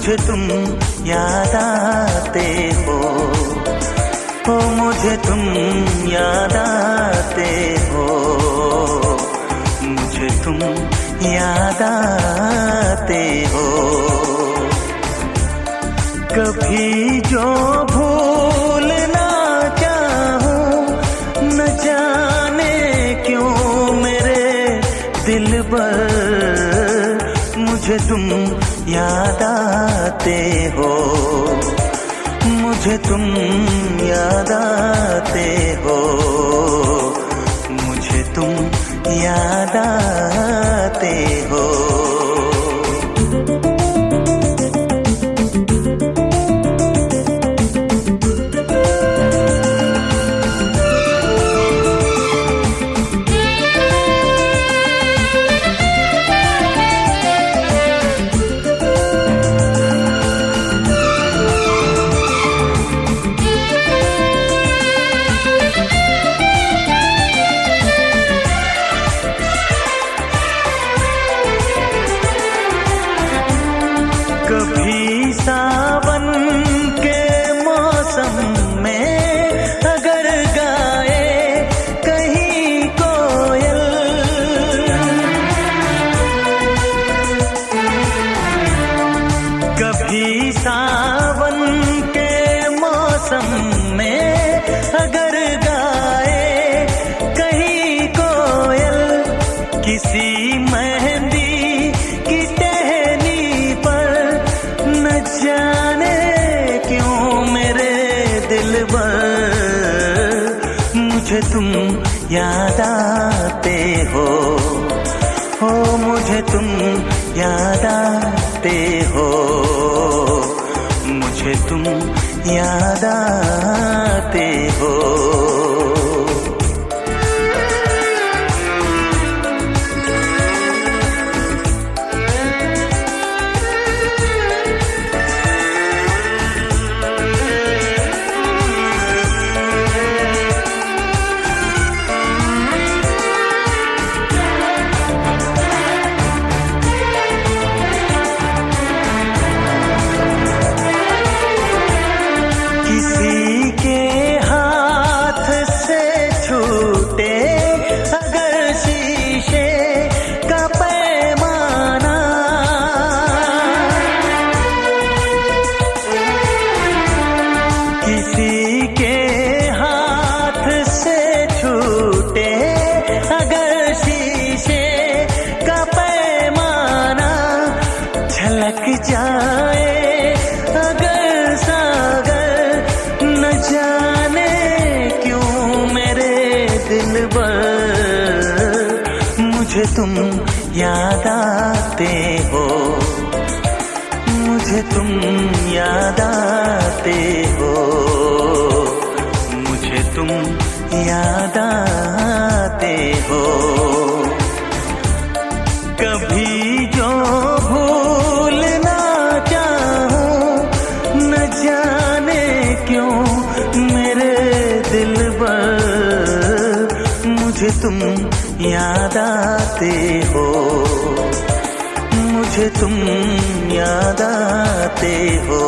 मुझे तुम याद आते हो, ओ मुझे तुम याद आते हो, मुझे तुम याद आते हो। कभी जो भूल ना चाहूं, न जाने क्यों मेरे दिल पर मुझे तुम याद आते हो, मुझे तुम याद आते हो, मुझे तुम याद आते हो। कभी सावन के मौसम में अगर गाए कहीं कोयल, कभी सावन के मौसम में अगर गाए कहीं कोयल, किसी मेहंदी की टहनी पर न जाने क्यों मेरे दिल पर मुझे तुम याद आते हो, हो मुझे तुम याद आते हो, मुझे तुम याद आते हो। किसी के हाथ से छूटे अगर शीशे का पैमाना, किसी के हाथ से छूटे अगर शीशे का पैमाना, झलक जाए अगर सागर न जाने क्यों मेरे दिल पर मुझे तुम याद आते हो, मुझे तुम याद आते हो, मुझे तुम याद आते हो। कभी जो भूल ना चाहूं, न जाने क्यों मेरे दिल पर मुझे तुम याद आते हो, मुझे तुम याद आते हो,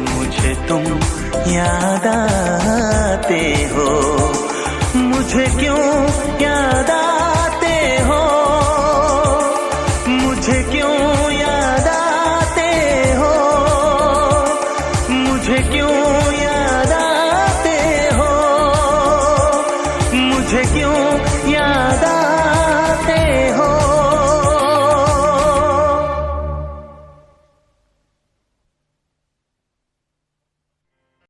मुझे तुम याद आते हो, मुझे क्यों